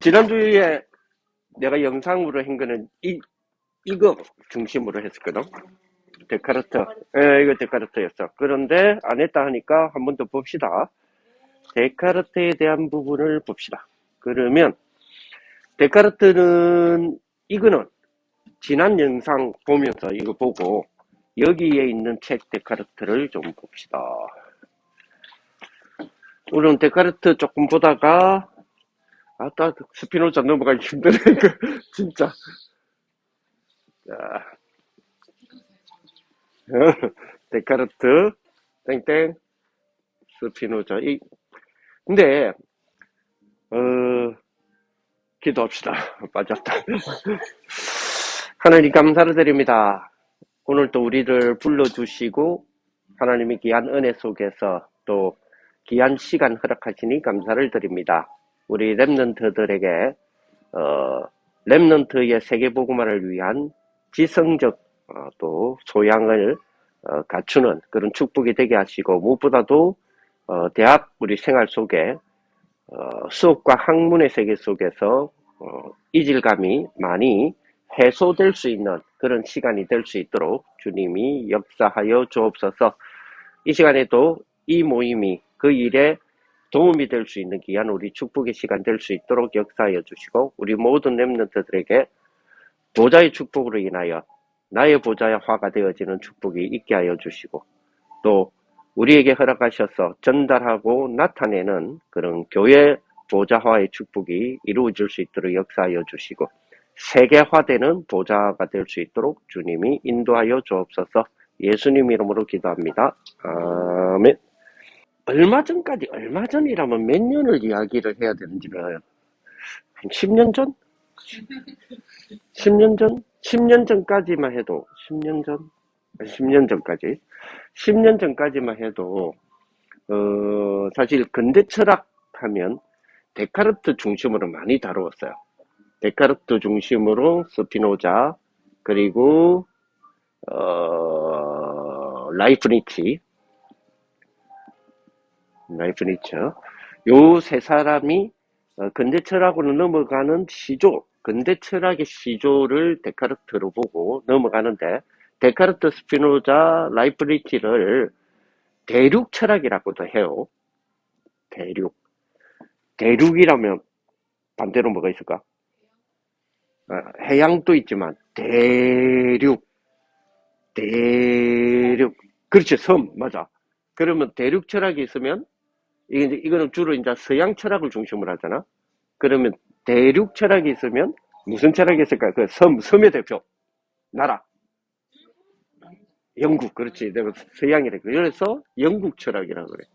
지난주에 내가 영상으로 한 거는 이거 중심으로 했었거든. 데카르트. 이거 데카르트였어. 그런데 안 했다 하니까 한 번 더 봅시다. 데카르트에 대한 부분을 봅시다. 그러면 데카르트는 이거는 지난 영상 보면서 이거 보고 여기에 있는 책 데카르트를 좀 봅시다. 오늘은 데카르트 조금 보다가 아따 스피노자 넘어가기 힘드네 이거 진짜. 자, 데카르트 땡땡 스피노자 근데 기도합시다. 빠졌다. 하나님 감사를 드립니다. 오늘 또 우리를 불러주시고 하나님의 귀한 은혜 속에서 또 귀한 시간 허락하시니 감사를 드립니다. 우리 렘넌트들에게 렘넌트의 세계복음화를 위한 지성적 또 소양을 갖추는 그런 축복이 되게 하시고 무엇보다도 대학 우리 생활 속에 수업과 학문의 세계 속에서 이질감이 많이 해소될 수 있는 그런 시간이 될 수 있도록 주님이 역사하여 주옵소서. 이 시간에도 이 모임이 그 일에 도움이 될 수 있는 귀한 우리 축복의 시간 될 수 있도록 역사하여 주시고 우리 모든 렘넌트들에게 보좌의 축복으로 인하여 나의 보좌의 화가 되어지는 축복이 있게 하여 주시고 또 우리에게 허락하셔서 전달하고 나타내는 그런 교회 보좌화의 축복이 이루어질 수 있도록 역사하여 주시고 세계화되는 보좌가 될 수 있도록 주님이 인도하여 주옵소서. 예수님 이름으로 기도합니다. 아멘. 얼마 전이라면 몇 년을 이야기를 해야 되는지를 한 10년 전? 10년 전? 10년 전까지만 해도 10년 전? 10년 전까지 10년 전까지만 해도 사실 근대 철학 하면 데카르트 중심으로 많이 다루었어요. 데카르트 중심으로 스피노자 그리고 라이프니츠 요 세 사람이 근대 철학으로 넘어가는 시조 근대 철학의 시조를 데카르트로 보고 넘어가는데 데카르트, 스피노자, 라이프니츠를 대륙 철학이라고도 해요. 대륙이라면 반대로 뭐가 있을까? 해양도 있지만 대륙 그렇지 섬 맞아. 그러면 대륙 철학이 있으면 이거는 주로 이제 서양 철학을 중심으로 하잖아. 그러면 대륙 철학이 있으면 무슨 철학이 있을까? 그 섬의 대표 나라 영국 그렇지. 내가 서양이래. 그래서 영국 철학이라고 그래.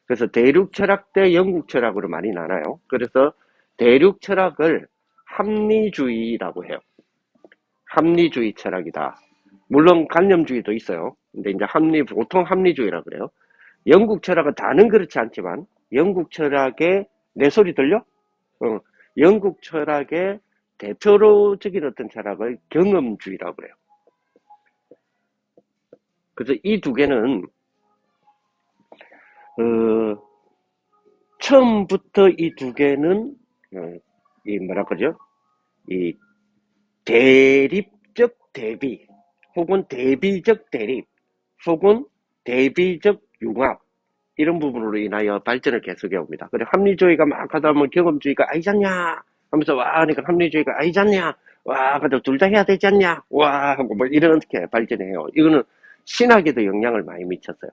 그래서 대륙 철학 대 영국 철학으로 많이 나눠요. 그래서 대륙 철학을 합리주의라고 해요. 합리주의 철학이다. 물론 관념주의도 있어요. 근데 이제 보통 합리주의라고 그래요. 영국 철학은 다는 그렇지 않지만 영국 철학의 내 소리 들려? 영국 철학의 대표적인 어떤 철학을 경험주의라고 그래요. 그래서 이 두 개는 처음부터 이 두 개는 이 뭐라 그러죠? 이 대립적 대비 혹은 대비적 대립 혹은 대비적 융합 이런 부분으로 인하여 발전을 계속해 옵니다. 그래 합리주의가 막 하다 보면 경험주의가 아니잖냐 하면서 와 하니까 합리주의가 아니잖냐 와 그래도 둘 다 해야 되지 않냐 와 하고 뭐 이렇게 발전해요. 이거는 신학에도 영향을 많이 미쳤어요.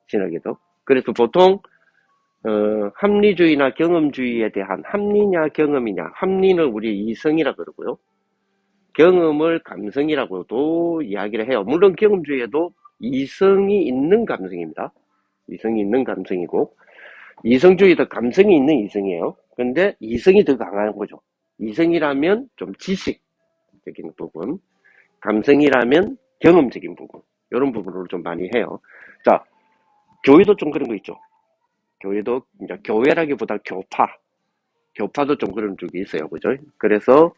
신학에도. 그래서 보통 합리주의나 경험주의에 대한 합리냐 경험이냐 합리는 우리 이성이라 그러고요. 경험을 감성이라고도 이야기를 해요. 물론 경험주의에도 이성이 있는 감성입니다. 이성이 있는 감성이고 이성주의도 감성이 있는 이성이에요. 근데 이성이 더 강한 거죠. 이성이라면 좀 지식적인 부분, 감성이라면 경험적인 부분 이런 부분으로 좀 많이 해요. 자, 교회도 좀 그런 거 있죠. 교회도 이제 교회라기보다 교파도 좀 그런 쪽이 있어요. 그죠? 그래서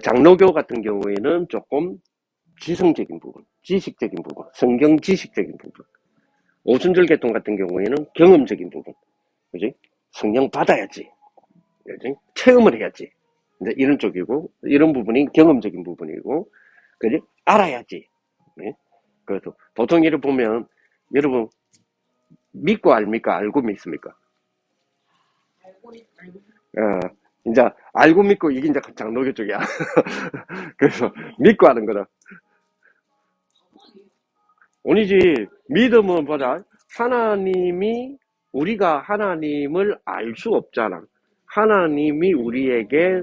장로교 같은 경우에는 조금 지성적인 부분, 지식적인 부분, 성경 지식적인 부분. 오순절 계통 같은 경우에는 경험적인 부분. 그지? 성령 받아야지. 그지? 체험을 해야지. 이제 이런 쪽이고, 이런 부분이 경험적인 부분이고, 그지? 알아야지. 네? 그래서 보통 이를 보면, 여러분, 믿고 압니까? 알고 믿습니까? 어, 이제 알고 믿고 이게 이제 장로교 쪽이야. 그래서 믿고 하는 거다. 아니지. 믿음은 보자. 하나님이 우리가 하나님을 알 수 없잖아. 하나님이 우리에게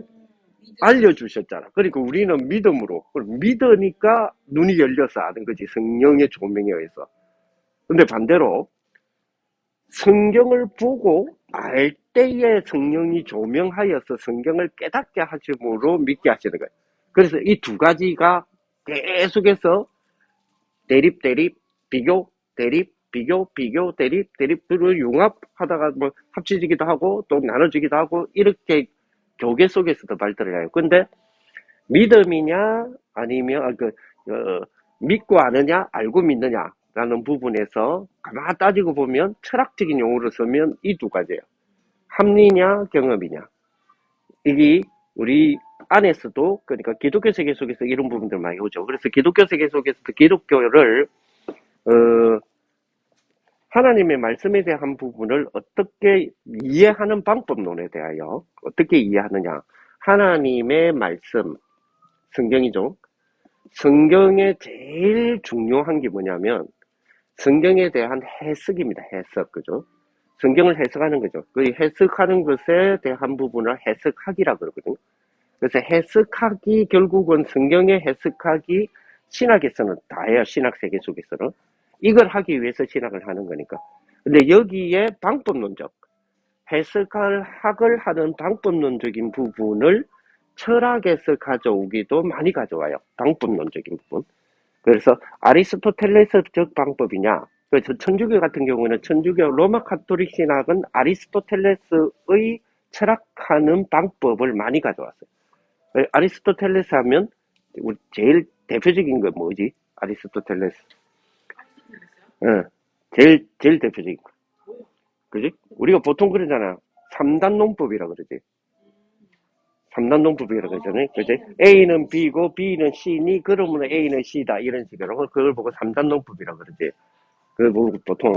알려주셨잖아. 그러니까 우리는 믿음으로. 믿으니까 눈이 열려서 아는 거지. 성령의 조명에 의해서. 근데 반대로 성경을 보고 알 때에 성령이 조명하여서 성경을 깨닫게 하심으로 믿게 하시는 거예요. 그래서 이 두 가지가 계속해서 대립, 대립, 비교, 대립, 비교, 비교, 대립, 대립들을 융합하다가 뭐 합치지기도 하고 또 나눠지기도 하고 이렇게 교계 속에서도 발달을 해요. 근데 믿음이냐 아니면 믿고 아느냐 알고 믿느냐라는 부분에서 가만 따지고 보면 철학적인 용어로 쓰면 이 두 가지예요. 합리냐 경험이냐. 이게 우리 안에서도 그러니까 기독교 세계 속에서 이런 부분들 많이 오죠. 그래서 기독교 세계 속에서도 기독교를 하나님의 말씀에 대한 부분을 어떻게 이해하는 방법론에 대하여 어떻게 이해하느냐. 하나님의 말씀, 성경이죠. 성경에 제일 중요한 게 뭐냐면 성경에 대한 해석입니다. 해석, 그죠? 성경을 해석하는 거죠. 그 해석하는 것에 대한 부분을 해석하기라 그러거든요. 그래서 해석하기, 결국은 성경의 해석하기, 신학에서는 다예요. 신학 세계 속에서는. 이걸 하기 위해서 신학을 하는 거니까. 근데 여기에 방법론적, 해석학을 하는 방법론적인 부분을 철학에서 가져오기도 많이 가져와요. 방법론적인 부분. 그래서 아리스토텔레스적 방법이냐. 그래서 천주교 같은 경우는 천주교 로마 카톨릭 신학은 아리스토텔레스의 철학하는 방법을 많이 가져왔어요. 아리스토텔레스 하면 우리 제일 대표적인 건 뭐지? 아리스토텔레스. 응. 제일 대표적인 거. 그지? 우리가 보통 그러잖아. 3단 논법이라 그러지. 3단 논법이라 그러잖아요. 그지? A는 B고 B는 C니 그러면 A는 C다. 이런 식으로. 그걸 보고 3단 논법이라 그러지. 그걸 보고 보통.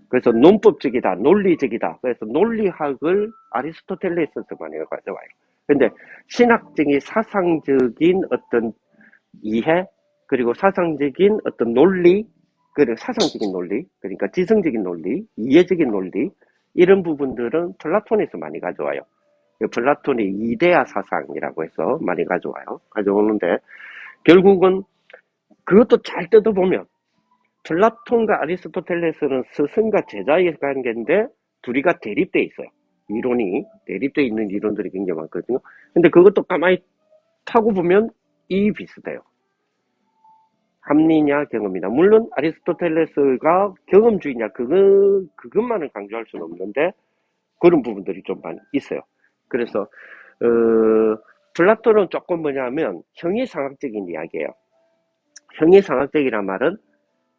그래서 논법적이다. 논리적이다. 그래서 논리학을 아리스토텔레스에서 많이 가져와요. 근데 신학적인 사상적인 어떤 이해, 그리고 사상적인 어떤 논리, 그리고 사상적인 논리, 그러니까 지성적인 논리, 이해적인 논리, 이런 부분들은 플라톤에서 많이 가져와요. 플라톤의 이데아 사상이라고 해서 많이 가져오는데, 결국은 그것도 잘 뜯어보면, 플라톤과 아리스토텔레스는 스승과 제자의 관계인데, 둘이가 대립돼 있어요. 이론이, 대립돼 있는 이론들이 굉장히 많거든요. 근데 그것도 가만히 타고 보면 이 비슷해요. 합리냐 경험이냐. 물론 아리스토텔레스가 경험주의냐 그것만을 강조할 수는 없는데 그런 부분들이 좀 많이 있어요. 그래서 플라톤은 조금 뭐냐면 형이상학적인 이야기예요. 형이상학적이란 말은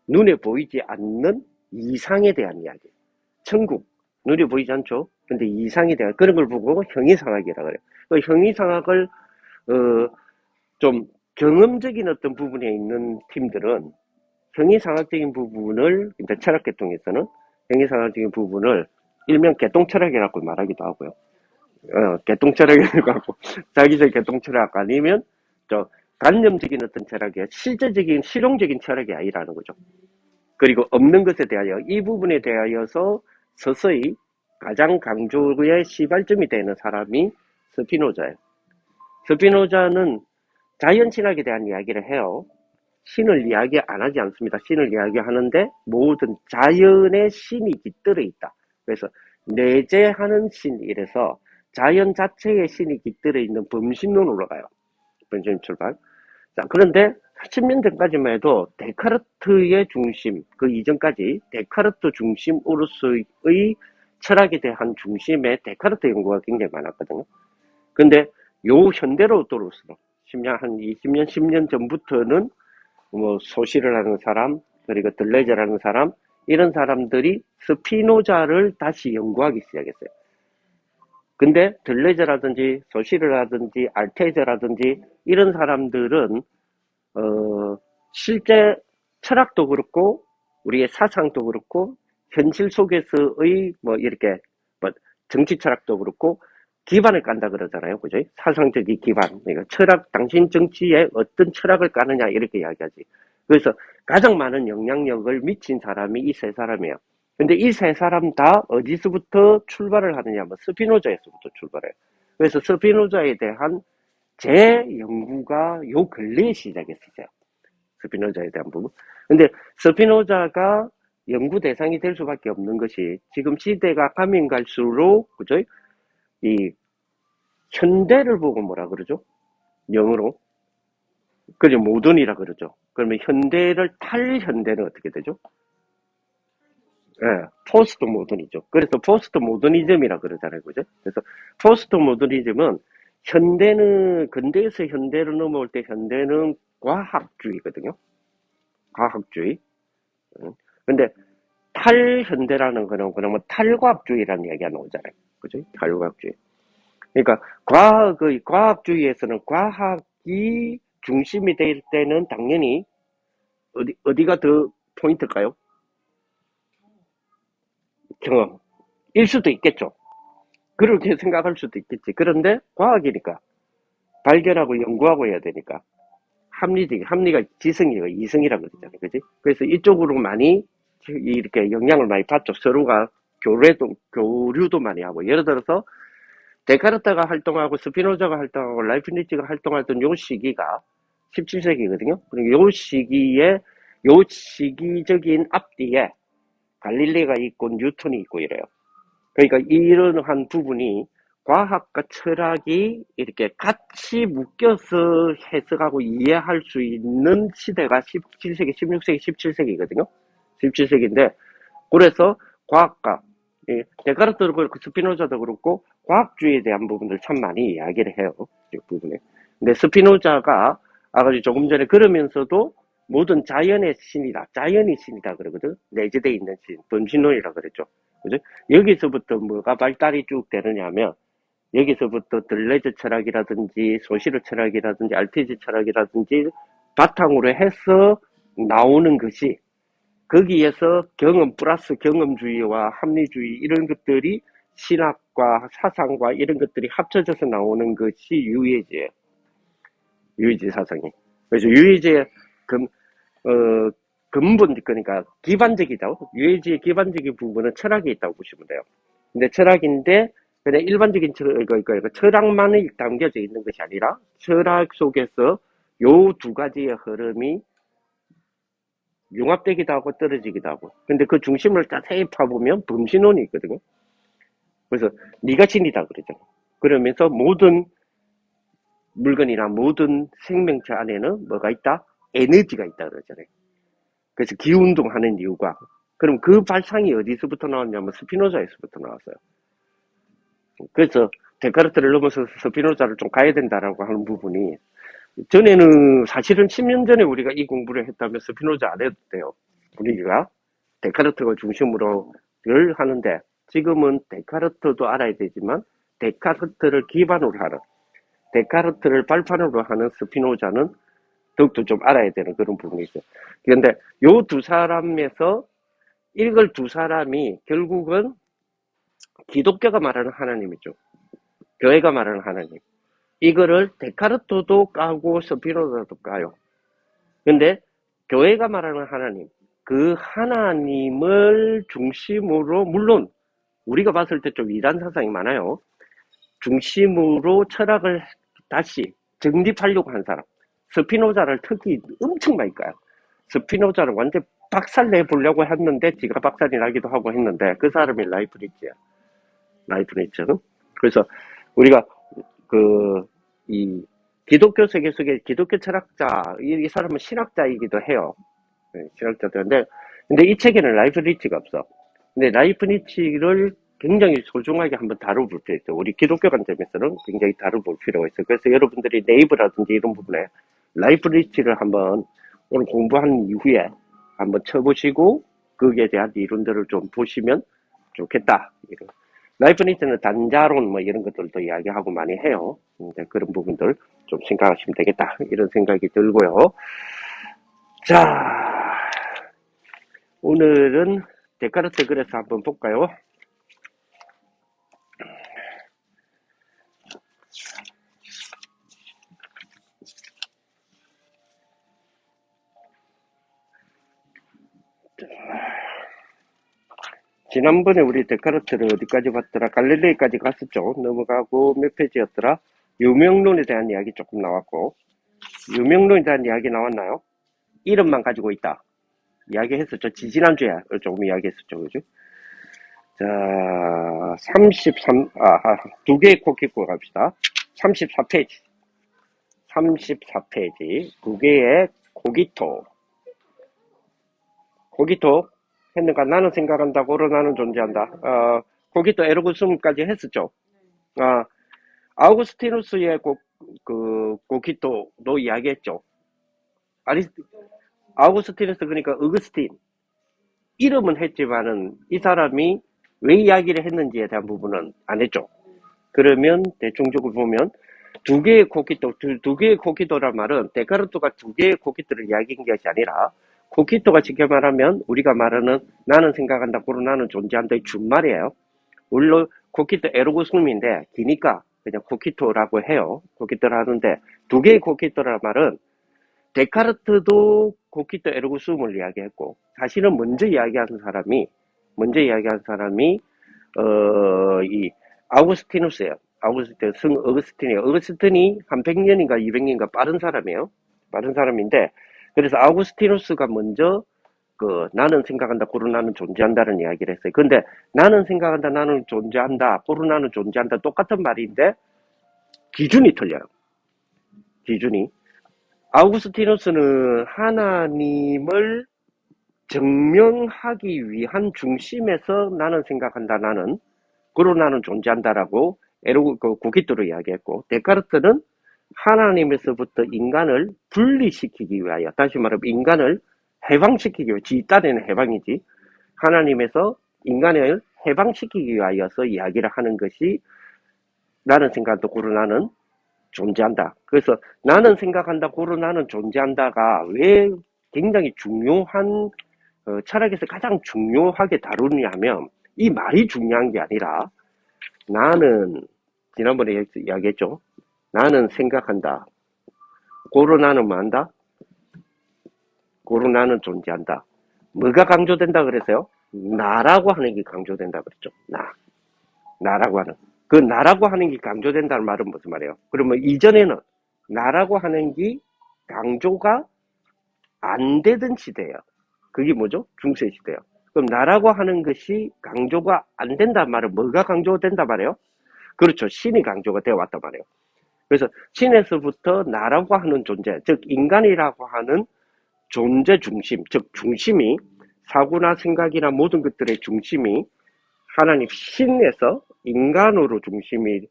눈에 보이지 않는 이상에 대한 이야기. 천국 눈에 보이지 않죠. 근데 이상에 대한 그런 걸 보고 형이상학이라 그래요. 그 형이상학을 좀 경험적인 어떤 부분에 있는 팀들은 형이상학적인 부분을 이제 철학계통에서는 형이상학적인 부분을 일명 개똥철학이라고 말하기도 하고요. 개똥철학이라고 하고 자기적 개똥철학 아니면 저 관념적인 어떤 철학이 실제적인 실용적인 철학이 아니라는 거죠. 그리고 없는 것에 대하여 이 부분에 대하여서 서서히 가장 강조의 시발점이 되는 사람이 스피노자예요. 스피노자는 자연신학에 대한 이야기를 해요. 신을 이야기 안 하지 않습니다. 신을 이야기하는데 모든 자연의 신이 깃들어 있다. 그래서 내재하는 신 이래서 자연 자체의 신이 깃들어 있는 범신론으로 가요. 범신 출발. 자, 그런데 10년 전까지만 해도 데카르트의 중심, 그 이전까지 데카르트 중심으로서의 철학에 대한 중심에 데카르트 연구가 굉장히 많았거든요. 근데 요 현대로 들어올수록 10년, 한 20년, 10년 전부터는 뭐 소시를 하는 사람, 그리고 들레저라는 사람, 이런 사람들이 스피노자를 다시 연구하기 시작했어요. 근데 들레즈라든지 소시르라든지 알테즈라든지 이런 사람들은 실제 철학도 그렇고 우리의 사상도 그렇고 현실 속에서의 뭐 이렇게 뭐 정치 철학도 그렇고 기반을 깐다 그러잖아요, 그죠? 사상적인 기반. 그러니까 철학, 당신 정치에 어떤 철학을 까느냐 이렇게 이야기하지. 그래서 가장 많은 영향력을 미친 사람이 이 세 사람이에요. 근데 이 세 사람 다 어디서부터 출발을 하느냐면 스피노자에서부터 출발해요. 그래서 스피노자에 대한 제 연구가 요 근래에 시작했어요. 스피노자에 대한 부분. 근데 스피노자가 연구 대상이 될 수밖에 없는 것이 지금 시대가 가면 갈수록 그죠? 이 현대를 보고 뭐라 그러죠? 영어로 그죠? 모던이라 그러죠. 그러면 현대를 탈현대는 어떻게 되죠? 예, 포스트 모던이죠. 그래서 포스트 모더니즘이라 그러잖아요. 그죠? 그래서 포스트 모더니즘은 현대는 근대에서 현대로 넘어올 때 현대는 과학주의거든요. 과학주의. 응. 근데 탈현대라는 거는 그러면 탈과학주의라는 얘기가 나오잖아요. 그죠? 탈과학주의. 그러니까 과학주의에서는 과학이 중심이 될 때는 당연히 어디가 더 포인트일까요? 경험일 수도 있겠죠. 그렇게 생각할 수도 있겠지. 그런데 과학이니까 발견하고 연구하고 해야 되니까 합리가 지성이고 이성이라 그러잖아요. 그지? 그래서 이쪽으로 많이 이렇게 영향을 많이 받죠. 서로가 교류도 많이 하고. 예를 들어서 데카르트가 활동하고 스피노자가 활동하고 라이프니츠가 활동하던 요 시기가 17세기거든요. 그리고 요 시기에 요 시기적인 앞뒤에 갈릴레가 있고 뉴턴이 있고 이래요. 그러니까 이러한 부분이 과학과 철학이 이렇게 같이 묶여서 해석하고 이해할 수 있는 시대가 17세기, 16세기, 17세기거든요. 17세기인데, 그래서 과학과, 데카르트도 그렇고 스피노자도 그렇고 과학주의에 대한 부분들 참 많이 이야기를 해요. 이 부분에. 근데 스피노자가 아까 조금 전에 그러면서도 모든 자연의 신이다. 자연이 신이다 그러거든. 내재되어 있는 신, 범신론이라 그랬죠. 그죠? 여기서부터 뭐가 발달이 쭉 되느냐면 여기서부터 들레즈 철학이라든지 소시르 철학이라든지 알티즈 철학이라든지 바탕으로 해서 나오는 것이 거기에서 경험 플러스 경험주의와 합리주의 이런 것들이 신학과 사상과 이런 것들이 합쳐져서 나오는 것이 유해지예요. 유해지 사상이. 그래서 유해지의 근본, 그러니까 기반적이죠. 유해지의 기반적인 부분은 철학에 있다고 보시면 돼요. 근데 철학인데 그냥 일반적인 철학만이 담겨져 있는 것이 아니라 철학 속에서 요 두 가지의 흐름이 융합되기도 하고 떨어지기도 하고. 근데 그 중심을 자세히 파보면 범신론이 있거든요. 그래서 네가 진이다 그러죠. 그러면서 모든 물건이나 모든 생명체 안에는 뭐가 있다? 에너지가 있다 그러잖아요. 그래서 기운동하는 이유가 그럼 그 발상이 어디서부터 나왔냐면 스피노자에서부터 나왔어요. 그래서 데카르트를 넘어서 스피노자를 좀 가야 된다라고 하는 부분이 전에는 사실은 10년 전에 우리가 이 공부를 했다면 스피노자 안 해도 돼요. 분위기가 데카르트가 중심으로 를 하는데 지금은 데카르트도 알아야 되지만 데카르트를 기반으로 하는 데카르트를 발판으로 하는 스피노자는 더욱더 좀 알아야 되는 그런 부분이 있어요. 그런데 요 두 사람에서 이걸 두 사람이 결국은 기독교가 말하는 하나님이죠. 교회가 말하는 하나님. 이거를 데카르트도 까고 스피노자도 까요. 근데 교회가 말하는 하나님, 그 하나님을 중심으로 물론 우리가 봤을 때 좀 이단 사상이 많아요. 중심으로 철학을 다시 정립하려고 한 사람. 스피노자를 특히 엄청 많이 까요. 스피노자를 완전 박살내 보려고 했는데 지가 박살이 나기도 하고 했는데 그 사람이 라이프니츠야. 라이프니츠는. 그래서 우리가 이 기독교 세계 속에 기독교 철학자, 이 사람은 신학자이기도 해요. 신학자도. 근데 이 책에는 라이프니츠가 없어. 근데 라이프니츠를 굉장히 소중하게 한번 다뤄볼 필요 있어. 우리 기독교 관점에서는 굉장히 다뤄볼 필요가 있어. 그래서 여러분들이 네이버라든지 이런 부분에 라이프니츠를 한번 오늘 공부한 이후에 한번 쳐보시고 거기에 대한 이론들을 좀 보시면 좋겠다. 라이프니츠는 단자론 뭐 이런 것들도 이야기하고 많이 해요. 그런 부분들 좀 생각하시면 되겠다 이런 생각이 들고요. 자, 오늘은 데카르트 글에서 한번 볼까요? 지난번에 우리 데카르트를 어디까지 봤더라? 갈릴레이까지 갔었죠. 넘어가고 몇 페이지였더라? 유명론에 대한 이야기 조금 나왔고, 유명론에 대한 이야기 나왔나요? 이름만 가지고 있다. 이야기했었죠. 지지난주에 조금 이야기했었죠. 그죠? 자, 2 개의 코 킥고 갑시다. 34페이지. 34페이지. 2개의 고기토. 고기토. 했는가? 나는 생각한다. 고로 나는 존재한다. 고기토 에르고숨까지 했었죠. 아우구스티누스의 고기토도 이야기했죠. 아우구스티누스, 그러니까 어거스틴. 이름은 했지만은 이 사람이 왜 이야기를 했는지에 대한 부분은 안 했죠. 그러면 대충적으로 보면 두 개의 코키토란 말은 데카르트가 2개의 코키토를 이야기한 것이 아니라 코키토가 쉽게 말하면 우리가 말하는 나는 생각한다, 고로 나는 존재한다의 준말이에요. 물론 코키토 에르고숨인데 기니까 그냥 코키토라고 해요. 코키토를 하는데 2개의 코키토란 말은 데카르트도 코키토 에르고숨을 이야기했고 사실은 먼저 이야기한 사람이 이 아우구스티누스예요. 승 어거스틴이에요. 어거스틴이 한 100년인가 200년인가 빠른 사람이에요. 빠른 사람인데 그래서 아우구스티누스가 먼저 나는 생각한다, 고로 나는 존재한다는 이야기를 했어요. 근데 나는 생각한다, 나는 존재한다, 고로 나는 존재한다 똑같은 말인데 기준이 틀려요. 기준이. 아우구스티누스는 하나님을 증명하기 위한 중심에서 나는 생각한다, 고로 나는 존재한다라고 고기토로 이야기했고, 데카르트는 하나님에서부터 인간을 분리시키기 위하여, 다시 말하면 인간을 해방시키기 위하여, 지 딴에는 해방이지, 하나님에서 인간을 해방시키기 위하여서 이야기를 하는 것이 나는 생각한다, 고로 나는 존재한다. 그래서 나는 생각한다, 고로 나는 존재한다가 왜 굉장히 중요한 철학에서 가장 중요하게 다루냐 하면 이 말이 중요한 게 아니라 나는 지난번에 이야기했죠. 나는 생각한다. 고로 나는 뭐 한다? 고로 나는 존재한다. 뭐가 강조된다 그랬어요? 나라고 하는 게 강조된다 그랬죠. 나라고 하는. 그 나라고 하는 게 강조된다는 말은 무슨 말이에요? 그러면 이전에는 나라고 하는 게 강조가 안 되던 시대예요. 그게 뭐죠? 중세시대예요. 그럼 나라고 하는 것이 강조가 안 된단 말은 뭐가 강조된단 말이에요? 그렇죠. 신이 강조가 되어 왔단 말이에요. 그래서 신에서부터 나라고 하는 존재, 즉 인간이라고 하는 존재 중심, 즉 중심이 사고나 생각이나 모든 것들의 중심이 하나님 신에서 인간으로 중심이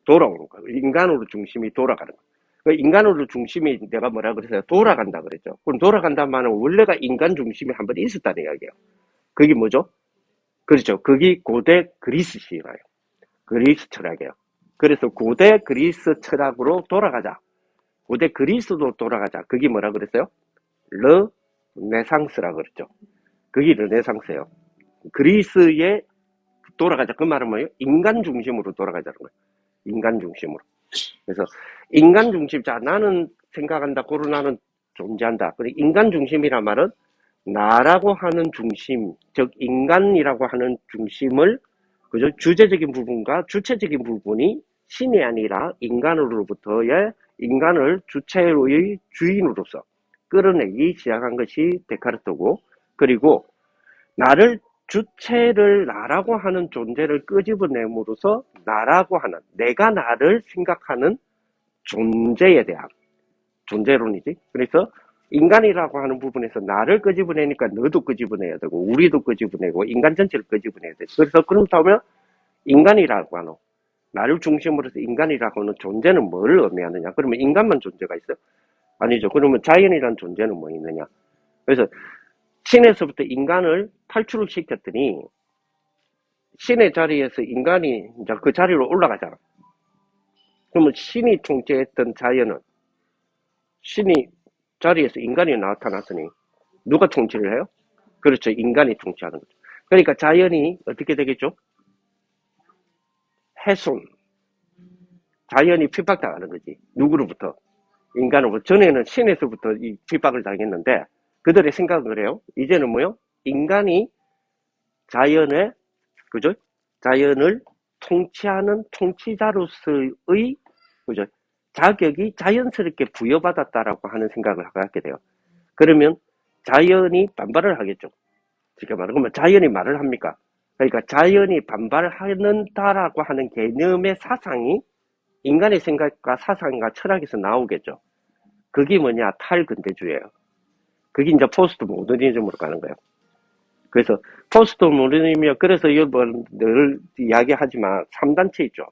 돌아오는 거예요. 인간으로 중심이 돌아가는 거예요. 인간으로 중심이 내가 뭐라 그랬어요? 돌아간다 그랬죠. 그럼 돌아간다는 말은 원래가 인간 중심이 한번 있었다는 이야기예요. 그게 뭐죠? 그렇죠. 그게 고대 그리스 시예요. 그리스 철학이에요. 그래서 고대 그리스 철학으로 돌아가자. 고대 그리스도 돌아가자. 그게 뭐라 그랬어요? 르네상스라 그랬죠. 그게 르네상스예요. 그리스에 돌아가자. 그 말은 뭐예요? 인간 중심으로 돌아가자는 거예요. 인간 중심으로. 그래서 인간 중심. 자, 나는 생각한다. 고로 나는 존재한다. 그리고 인간 중심이란 말은 나라고 하는 중심, 즉 인간이라고 하는 중심을 그죠? 주제적인 부분과 주체적인 부분이 신이 아니라 인간으로부터의 인간을 주체의 주인으로서 끌어내기 시작한 것이 데카르트고, 그리고 나를 주체를 나라고 하는 존재를 끄집어냄으로써 나라고 하는 내가 나를 생각하는 존재에 대한 존재론이지. 그래서 인간이라고 하는 부분에서 나를 끄집어내니까 너도 끄집어내야 되고 우리도 끄집어내고 인간 전체를 끄집어내야 돼. 그래서 그렇다면 인간이라고 하는 나를 중심으로 해서 인간이라고 하는 존재는 뭘 의미하느냐? 그러면 인간만 존재가 있어요? 아니죠. 그러면 자연이라는 존재는 뭐 있느냐? 그래서 신에서부터 인간을 탈출을 시켰더니 신의 자리에서 인간이 이제 그 자리로 올라가잖아. 그러면 신이 통치했던 자연은 신이 자리에서 인간이 나타났으니 누가 통치를 해요? 그렇죠. 인간이 통치하는 거죠. 그러니까 자연이 어떻게 되겠죠? 훼손. 자연이 핍박당하는 거지. 누구로부터? 인간으로부터. 전에는 신에서부터 이 핍박을 당했는데 그들의 생각은 그래요. 이제는 뭐요? 인간이 자연의, 그죠? 자연을 통치하는 통치자로서의, 그죠? 자격이 자연스럽게 부여받았다라고 하는 생각을 갖게 돼요. 그러면 자연이 반발을 하겠죠. 지금 말하면 자연이 말을 합니까? 그러니까 자연이 반발하는다라고 하는 개념의 사상이 인간의 생각과 사상과 철학에서 나오겠죠. 그게 뭐냐? 탈근대주의예요. 그게 이제 포스트 모더니즘으로 가는 거예요. 그래서 포스트 모더니즘이 그래서 여러분 늘 이야기하지만 3단체 있죠.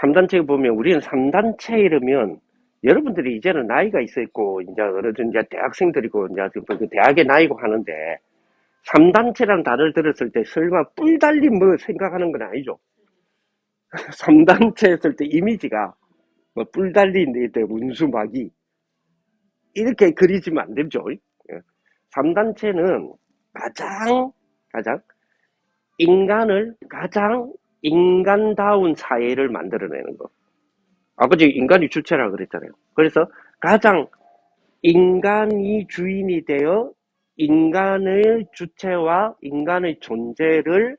3단체 보면 우리는 3단체 이러면 여러분들이 이제는 나이가 있어 있고 이제 어느든 이제 대학생들이고 이제 그 대학의 나이고 하는데 3단체라는 단어를 들었을 때 설마 뿔 달린 뭐 생각하는 건 아니죠. 3단체 했을 때 이미지가 뭐 뿔 달린 운수막이 이렇게 그리지면 안 되죠. 3단체는 가장 인간을 가장 인간다운 사회를 만들어내는 거. 아버지 인간이 주체라 그랬잖아요. 그래서 가장 인간이 주인이 되어 인간의 주체와 인간의 존재를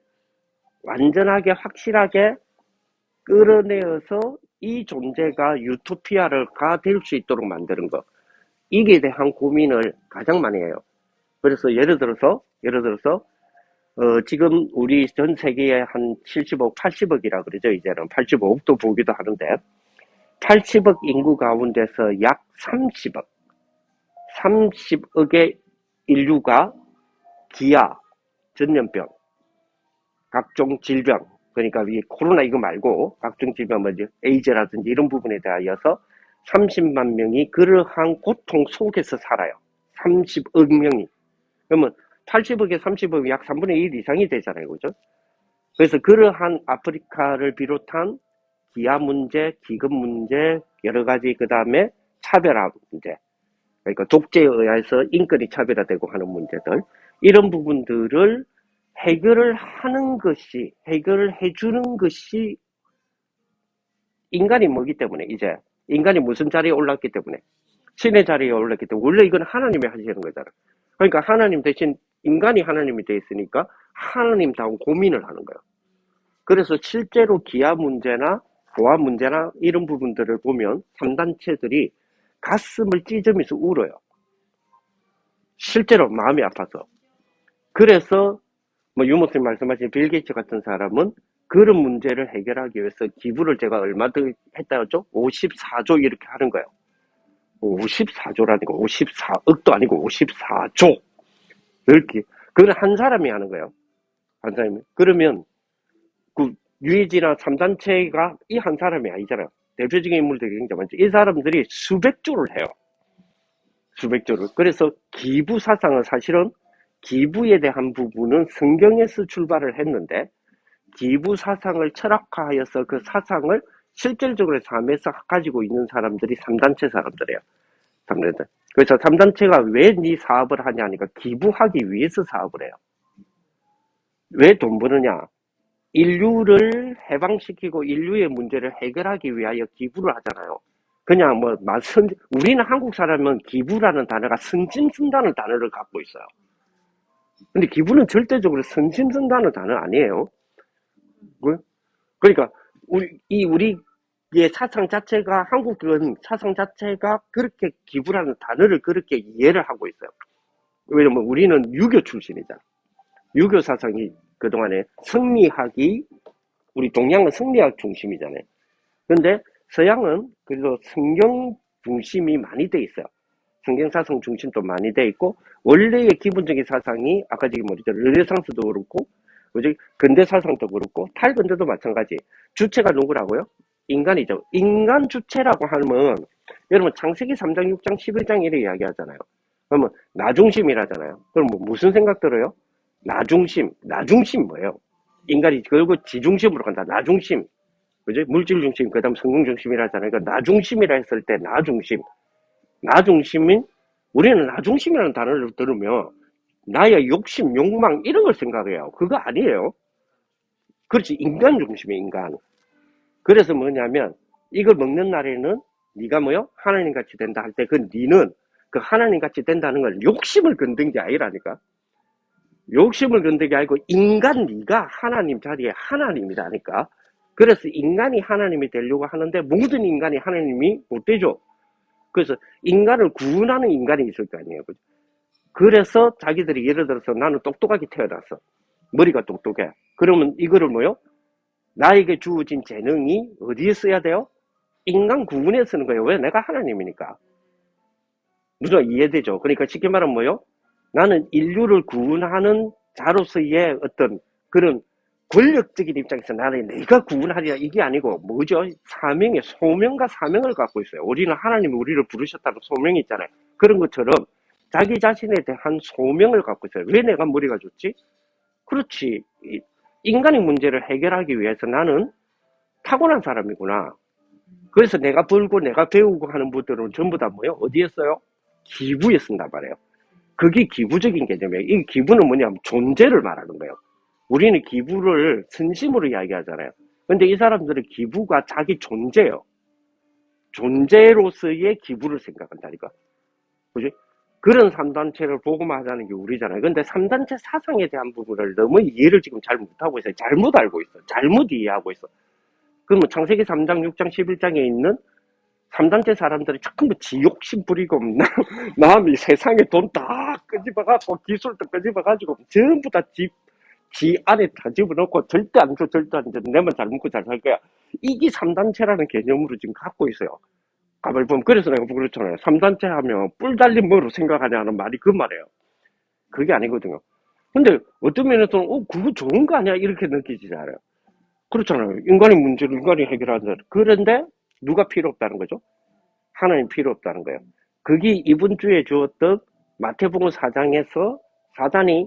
완전하게 확실하게 끌어내어서 이 존재가 유토피아가 될 수 있도록 만드는 거. 이게 대한 고민을 가장 많이 해요. 그래서 예를 들어서 지금 우리 전 세계에 한 70억, 80억이라 그러죠. 이제는 85억도 보기도 하는데 80억 인구 가운데서 약 30억의 인류가 기아, 전염병, 각종 질병, 그러니까 이 코로나 이거 말고 각종 질병, 뭐지, 에이즈라든지 이런 부분에 대하여서 30만 명이 그러한 고통 속에서 살아요. 30억 명이. 그러면 80억에 30억이 약 3분의 1 이상이 되잖아요. 그죠? 그래서 그러한 아프리카를 비롯한 기아 문제, 기금 문제, 여러 가지, 그 다음에 차별화 문제. 그러니까 독재에 의해서 인권이 차별화되고 하는 문제들. 이런 부분들을 해결을 하는 것이, 해결을 해주는 것이 인간이 뭐기 때문에, 이제. 인간이 무슨 자리에 올랐기 때문에. 신의 자리에 올랐기 때문에. 원래 이건 하나님이 하시는 거잖아. 그러니까 하나님 대신 인간이 하나님이 돼 있으니까 하나님다운 고민을 하는 거예요. 그래서 실제로 기아 문제나 보아 문제나 이런 부분들을 보면 3단체들이 가슴을 찢으면서 울어요. 실제로 마음이 아파서. 그래서 뭐 유모스님 말씀하신 빌 게이츠 같은 사람은 그런 문제를 해결하기 위해서 기부를 제가 얼마 더 했다였죠? 54조 이렇게 하는 거예요. 54조라니까 54억도 아니고 54조. 이렇게. 그걸 한 사람이 하는 거예요. 한 사람이. 그러면 그 유해지나 3단체가 이 한 사람이 아니잖아요. 대표적인 인물들이 굉장히 많죠. 이 사람들이 수백 조를 해요. 수백 조를. 그래서 기부 사상은 사실은 기부에 대한 부분은 성경에서 출발을 했는데 기부 사상을 철학화하여서 그 사상을 실질적으로 삶에서 가지고 있는 사람들이 3단체 사람들이에요. 3단체. 그래서 3단체가 왜 이 사업을 하냐니까 기부하기 위해서 사업을 해요. 왜 돈 버느냐? 인류를 해방시키고 인류의 문제를 해결하기 위하여 기부를 하잖아요. 그냥 뭐 우리는 한국 사람은 기부라는 단어가 성심쓴다는 단어를 갖고 있어요. 근데 기부는 절대적으로 성심쓴다는 단어 아니에요. 그러니까 우리의 사상 자체가, 한국은 사상 자체가 그렇게 기부라는 단어를 그렇게 이해를 하고 있어요. 왜냐면 우리는 유교 출신이잖아. 유교 사상이 그동안에 성리학이, 우리 동양은 성리학 중심이잖아요. 근데 서양은 그래도 성경 중심이 많이 돼 있어요. 성경 사상 중심도 많이 돼 있고, 원래의 기본적인 사상이 아까 지금 뭐죠, 르네상스도 그렇고, 근대 사상도 그렇고, 탈근대도 마찬가지. 주체가 누구라고요? 인간이죠. 인간 주체라고 하면 여러분 창세기 3장, 6장, 11장 이렇게 이야기하잖아요. 그러면 나중심이라잖아요. 그럼 무슨 생각 들어요? 나중심 뭐예요? 인간이 결국 지중심으로 간다. 나중심. 그죠? 물질 중심, 그 다음 성공 중심이라 하잖아요. 그러니까 나중심이라 했을 때 나중심. 나중심인, 우리는 나중심이라는 단어를 들으면 나의 욕심, 욕망 이런 걸 생각해요. 그거 아니에요. 그렇지. 인간 중심이 인간. 그래서 뭐냐면 이걸 먹는 날에는 네가 뭐요? 하나님 같이 된다 할 때 그 니는 그 하나님 같이 된다는 걸 욕심을 건든 게 아니라니까. 욕심을 건든 게 아니고 인간 네가 하나님 자리에 하나님이라니까. 그래서 인간이 하나님이 되려고 하는데 모든 인간이 하나님이 못 되죠. 그래서 인간을 구원하는 인간이 있을 거 아니에요. 그래서 자기들이 예를 들어서 나는 똑똑하게 태어났어. 머리가 똑똑해. 그러면 이거를 뭐요? 나에게 주어진 재능이 어디에 써야 돼요? 인간 구원에 쓰는 거예요. 왜? 내가 하나님이니까. 무슨 이해되죠? 그러니까 쉽게 말하면 뭐요? 나는 인류를 구원하는 자로서의 어떤 그런 권력적인 입장에서 나는 내가 구원하리라 이게 아니고 뭐죠? 사명의 소명과 사명을 갖고 있어요. 우리는 하나님이 우리를 부르셨다는 소명이 있잖아요. 그런 것처럼 자기 자신에 대한 소명을 갖고 있어요. 왜 내가 머리가 좋지? 그렇지. 인간의 문제를 해결하기 위해서 나는 타고난 사람이구나. 그래서 내가 벌고 내가 배우고 하는 분들은 전부 다 뭐예요? 어디에 써요? 기부에 쓴단 말이에요. 그게 기부적인 개념이에요. 이 기부는 뭐냐면 존재를 말하는 거예요. 우리는 기부를 선심으로 이야기하잖아요. 근데 이 사람들은 기부가 자기 존재예요. 존재로서의 기부를 생각한다니까. 그지? 그런 3단체를 복음화하자는 게 우리잖아요. 근데 3단체 사상에 대한 부분을 너무 이해를 지금 잘 못하고 있어요. 잘못 알고 있어. 잘못 이해하고 있어. 그러면 창세기 3장, 6장, 11장에 있는 3단체 사람들이 자꾸 뭐 지욕심 부리고 남이 세상에 돈 다 끄집어가지고 기술도 끄집어가지고 전부 다 지 안에 다 집어넣고 절대 안 줘, 절대 안 줘. 내만 잘 먹고 잘 살 거야. 이게 3단체라는 개념으로 지금 갖고 있어요. 가만히 보면 그래서 내가 그렇잖아요. 3단체 하면 뿔 달린 뭐로 생각하냐는 말이 그 말이에요. 그게 아니거든요. 근데 어떤 면에서는 그거 좋은 거 아니야? 이렇게 느끼지 않아요. 그렇잖아요. 인간의 문제를 인간이 해결하는. 그런데 누가 필요 없다는 거죠? 하나님 필요 없다는 거예요. 그게 이번 주에 주었던 마태복음 4장에서 사단이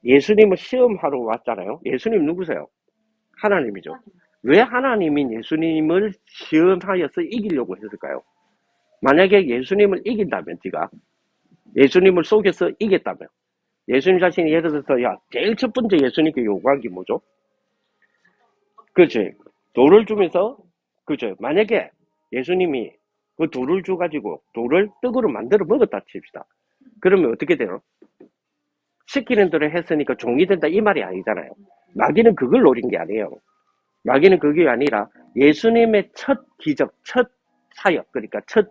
예수님을 시험하러 왔잖아요. 예수님 누구세요? 하나님이죠. 왜 하나님인 예수님을 시험하여서 이기려고 했을까요? 만약에 예수님을 이긴다면, 네가 예수님을 속여서 이겼다면, 예수님 자신이 예를 들어서 제일 첫 번째 예수님께 요구한 게 뭐죠? 그렇지. 돌을 주면서, 그죠. 만약에 예수님이 그 돌을 줘가지고 돌을 떡으로 만들어 먹었다 칩시다. 그러면 어떻게 돼요? 시키는 대로 했으니까 종이 된다 이 말이 아니잖아요. 마귀는 그걸 노린 게 아니에요. 마귀는 그게 아니라 예수님의 첫 기적, 첫 사역, 그러니까 첫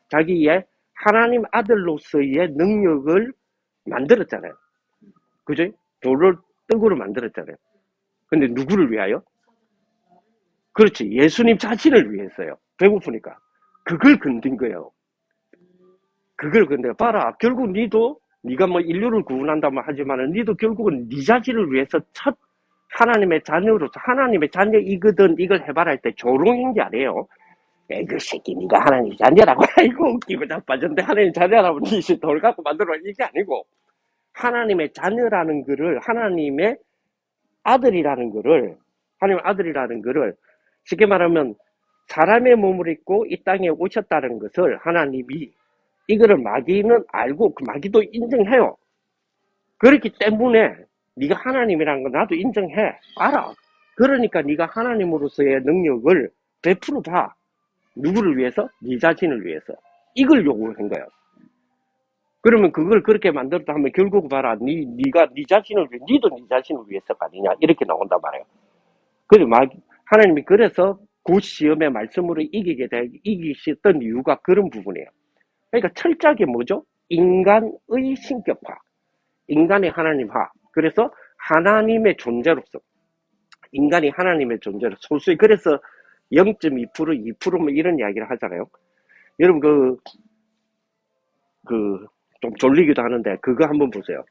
자기의 하나님 아들로서의 능력을 만들었잖아요. 그죠? 돌을 떡으로 만들었잖아요. 근데 누구를 위하여? 그렇지. 예수님 자신을 위해서요. 배고프니까. 그걸 건든 거예요. 그걸 건데 봐라. 결국 니도 네가 뭐 인류를 구원한다고 하지만은 니도 결국은 네 자신을 위해서 첫 하나님의 자녀로서 하나님의 자녀이거든 이걸 해봐라 할 때 조롱인 게 아니에요. 에이 그 새끼 니가 하나님 자녀라고 아이고 웃기고 자빠졌는데 하나님 자녀라고 니 돌 갖고 만들어 이게 아니고 하나님의 자녀라는 거를 하나님의 아들이라는 거를 하나님의 아들이라는 거를 쉽게 말하면 사람의 몸을 입고 이 땅에 오셨다는 것을 하나님이 이거를 마귀는 알고 그 마귀도 인정해요. 그렇기 때문에 네가 하나님이라는 거 나도 인정해. 알아. 그러니까 네가 하나님으로서의 능력을 베풀어 봐. 누구를 위해서? 네 자신을 위해서. 이걸 요구한 거예요. 그러면 그걸 그렇게 만들었다 하면 결국 봐라. 네가 네 자신을 위해, 니도 네 자신을 위해서가 아니냐 이렇게 나온단 말이에요. 그리고 하나님이 그래서 그 시험의 말씀으로 이기셨던 이유가 그런 부분이에요. 그러니까 철저하게 뭐죠? 인간의 신격화, 인간의 하나님화. 그래서 하나님의 존재로서, 인간이 하나님의 존재로 소수의 그래서 0.2%, 2% 뭐 이런 이야기를 하잖아요. 여러분 좀 졸리기도 하는데 그거 한번 보세요.